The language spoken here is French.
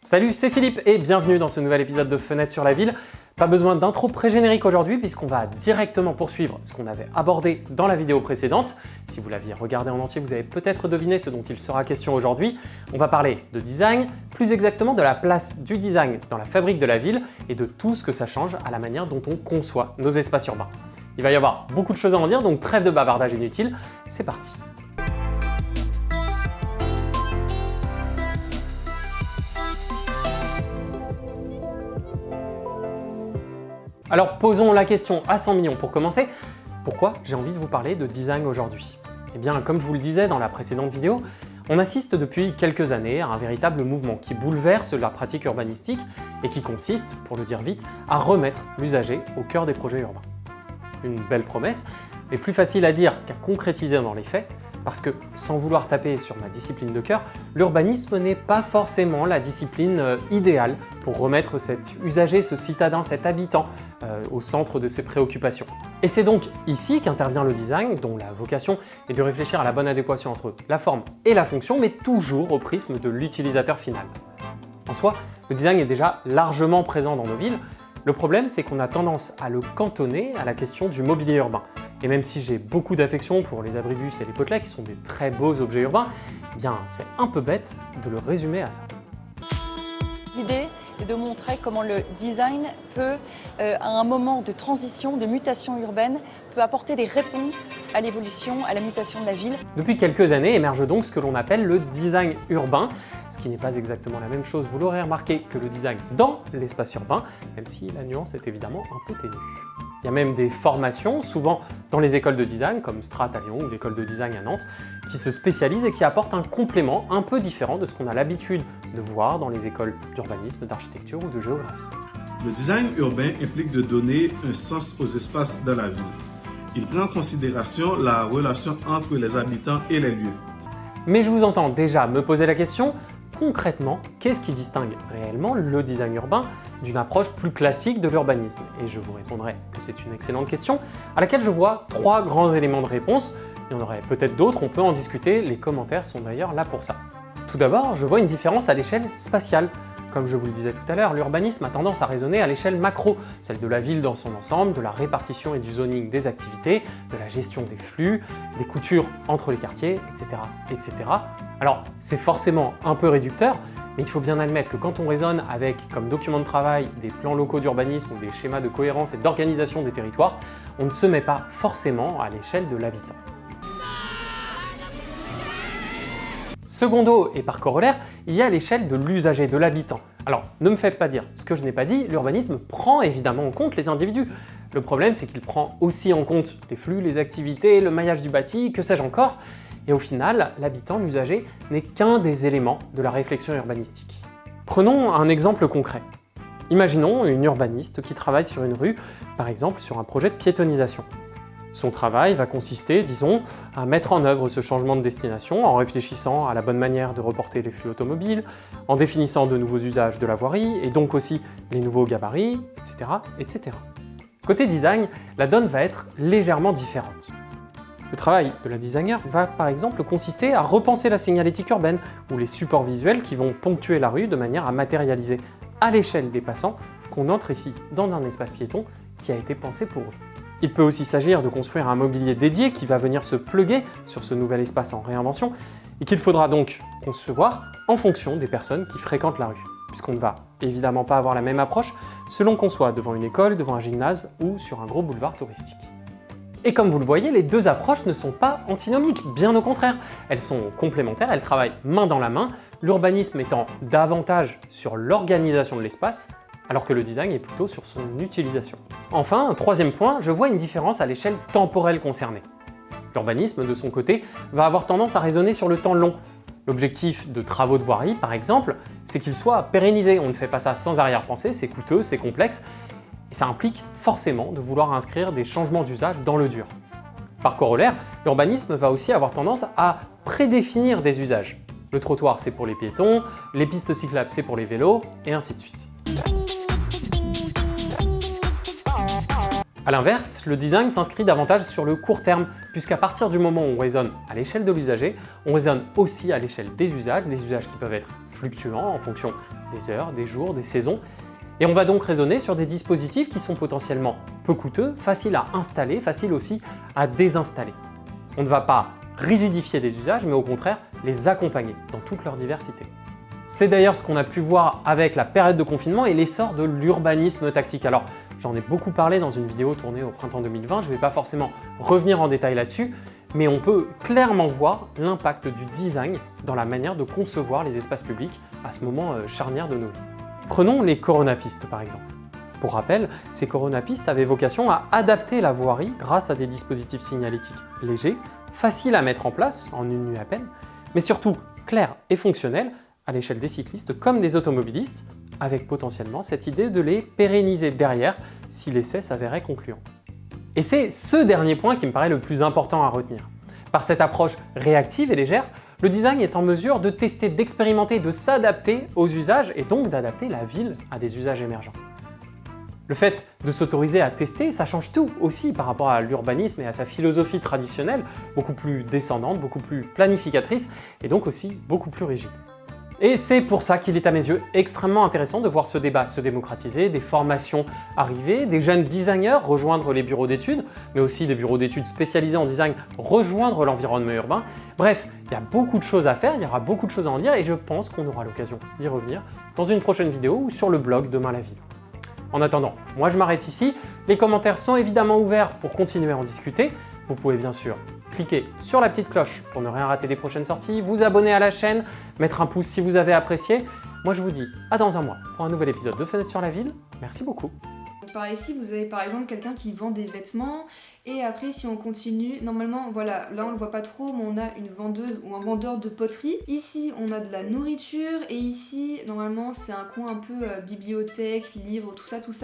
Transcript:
Salut, c'est Philippe et bienvenue dans ce nouvel épisode de Fenêtre sur la ville. Pas besoin d'intro pré-générique aujourd'hui puisqu'on va directement poursuivre ce qu'on avait abordé dans la vidéo précédente. Si vous l'aviez regardé en entier, vous avez peut-être deviné ce dont il sera question aujourd'hui. On va parler de design, plus exactement de la place du design dans la fabrique de la ville et de tout ce que ça change à la manière dont on conçoit nos espaces urbains. Il va y avoir beaucoup de choses à en dire, donc trêve de bavardage inutile, c'est parti. Alors posons la question à 100 millions pour commencer. Pourquoi j'ai envie de vous parler de design aujourd'hui? Eh bien, comme je vous le disais dans la précédente vidéo, on assiste depuis quelques années à un véritable mouvement qui bouleverse la pratique urbanistique et qui consiste, pour le dire vite, à remettre l'usager au cœur des projets urbains. Une belle promesse, mais plus facile à dire qu'à concrétiser dans les faits, parce que, sans vouloir taper sur ma discipline de cœur, l'urbanisme n'est pas forcément la discipline idéale pour remettre cet usager, ce citadin, cet habitant au centre de ses préoccupations. Et c'est donc ici qu'intervient le design, dont la vocation est de réfléchir à la bonne adéquation entre la forme et la fonction, mais toujours au prisme de l'utilisateur final. En soi, le design est déjà largement présent dans nos villes. Le problème, c'est qu'on a tendance à le cantonner à la question du mobilier urbain. Et même si j'ai beaucoup d'affection pour les abribus et les potelets, qui sont des très beaux objets urbains, eh bien c'est un peu bête de le résumer à ça. L'idée est de montrer comment le design peut, à un moment de transition, de mutation urbaine, peut apporter des réponses à l'évolution, à la mutation de la ville. Depuis quelques années émerge donc ce que l'on appelle le design urbain, ce qui n'est pas exactement la même chose, vous l'aurez remarqué, que le design dans l'espace urbain, même si la nuance est évidemment un peu ténue. Il y a même des formations, souvent dans les écoles de design, comme Strat à Lyon ou l'école de design à Nantes, qui se spécialisent et qui apportent un complément un peu différent de ce qu'on a l'habitude de voir dans les écoles d'urbanisme, d'architecture ou de géographie. Le design urbain implique de donner un sens aux espaces dans la ville. Il prend en considération la relation entre les habitants et les lieux. Mais je vous entends déjà me poser la question, concrètement, qu'est-ce qui distingue réellement le design urbain d'une approche plus classique de l'urbanisme? Et je vous répondrai que c'est une excellente question, à laquelle je vois trois grands éléments de réponse. Il y en aurait peut-être d'autres, on peut en discuter, les commentaires sont d'ailleurs là pour ça. Tout d'abord, je vois une différence à l'échelle spatiale. Comme je vous le disais tout à l'heure, l'urbanisme a tendance à raisonner à l'échelle macro, celle de la ville dans son ensemble, de la répartition et du zoning des activités, de la gestion des flux, des coutures entre les quartiers, etc. etc. Alors, c'est forcément un peu réducteur, mais il faut bien admettre que quand on raisonne avec comme document de travail des plans locaux d'urbanisme ou des schémas de cohérence et d'organisation des territoires, on ne se met pas forcément à l'échelle de l'habitant. Secondo, et par corollaire, il y a l'échelle de l'usager, de l'habitant. Alors, ne me faites pas dire ce que je n'ai pas dit, l'urbanisme prend évidemment en compte les individus. Le problème, c'est qu'il prend aussi en compte les flux, les activités, le maillage du bâti, que sais-je encore. Et au final, l'habitant, l'usager, n'est qu'un des éléments de la réflexion urbanistique. Prenons un exemple concret. Imaginons une urbaniste qui travaille sur une rue, par exemple sur un projet de piétonisation. Son travail va consister, disons, à mettre en œuvre ce changement de destination en réfléchissant à la bonne manière de reporter les flux automobiles, en définissant de nouveaux usages de la voirie et donc aussi les nouveaux gabarits, etc. etc. Côté design, la donne va être légèrement différente. Le travail de la designer va par exemple consister à repenser la signalétique urbaine ou les supports visuels qui vont ponctuer la rue de manière à matérialiser à l'échelle des passants qu'on entre ici dans un espace piéton qui a été pensé pour eux. Il peut aussi s'agir de construire un mobilier dédié qui va venir se pluguer sur ce nouvel espace en réinvention et qu'il faudra donc concevoir en fonction des personnes qui fréquentent la rue, puisqu'on ne va évidemment pas avoir la même approche selon qu'on soit devant une école, devant un gymnase ou sur un gros boulevard touristique. Et comme vous le voyez, les deux approches ne sont pas antinomiques, bien au contraire. Elles sont complémentaires, elles travaillent main dans la main, l'urbanisme étant davantage sur l'organisation de l'espace, alors que le design est plutôt sur son utilisation. Enfin, un troisième point, je vois une différence à l'échelle temporelle concernée. L'urbanisme, de son côté, va avoir tendance à raisonner sur le temps long. L'objectif de travaux de voirie, par exemple, c'est qu'ils soient pérennisés. On ne fait pas ça sans arrière-pensée, c'est coûteux, c'est complexe, et ça implique forcément de vouloir inscrire des changements d'usage dans le dur. Par corollaire, l'urbanisme va aussi avoir tendance à prédéfinir des usages. Le trottoir, c'est pour les piétons, les pistes cyclables, c'est pour les vélos, et ainsi de suite. A l'inverse, le design s'inscrit davantage sur le court terme, puisqu'à partir du moment où on raisonne à l'échelle de l'usager, on raisonne aussi à l'échelle des usages qui peuvent être fluctuant en fonction des heures, des jours, des saisons. Et on va donc raisonner sur des dispositifs qui sont potentiellement peu coûteux, faciles à installer, faciles aussi à désinstaller. On ne va pas rigidifier des usages, mais au contraire les accompagner dans toute leur diversité. C'est d'ailleurs ce qu'on a pu voir avec la période de confinement et l'essor de l'urbanisme tactique. Alors, j'en ai beaucoup parlé dans une vidéo tournée au printemps 2020, je ne vais pas forcément revenir en détail là-dessus, mais on peut clairement voir l'impact du design dans la manière de concevoir les espaces publics à ce moment charnière de nos vies. Prenons les coronapistes par exemple. Pour rappel, ces coronapistes avaient vocation à adapter la voirie grâce à des dispositifs signalétiques légers, faciles à mettre en place en une nuit à peine, mais surtout clairs et fonctionnels à l'échelle des cyclistes comme des automobilistes, avec potentiellement cette idée de les pérenniser derrière si l'essai s'avérait concluant. Et c'est ce dernier point qui me paraît le plus important à retenir. Par cette approche réactive et légère, le design est en mesure de tester, d'expérimenter, de s'adapter aux usages et donc d'adapter la ville à des usages émergents. Le fait de s'autoriser à tester, ça change tout aussi par rapport à l'urbanisme et à sa philosophie traditionnelle, beaucoup plus descendante, beaucoup plus planificatrice et donc aussi beaucoup plus rigide. Et c'est pour ça qu'il est à mes yeux extrêmement intéressant de voir ce débat se démocratiser, des formations arriver, des jeunes designers rejoindre les bureaux d'études, mais aussi des bureaux d'études spécialisés en design rejoindre l'environnement urbain. Bref, il y a beaucoup de choses à faire, il y aura beaucoup de choses à en dire et je pense qu'on aura l'occasion d'y revenir dans une prochaine vidéo ou sur le blog Demain la Ville. En attendant, moi je m'arrête ici, les commentaires sont évidemment ouverts pour continuer à en discuter. Vous pouvez bien sûr cliquer sur la petite cloche pour ne rien rater des prochaines sorties, vous abonner à la chaîne, mettre un pouce si vous avez apprécié. Moi je vous dis à dans un mois pour un nouvel épisode de Fenêtre sur la Ville. Merci beaucoup. Par ici, vous avez par exemple quelqu'un qui vend des vêtements et après si on continue, normalement voilà, là on le voit pas trop mais on a une vendeuse ou un vendeur de poterie. Ici on a de la nourriture et ici normalement c'est un coin un peu bibliothèque, livres, tout ça.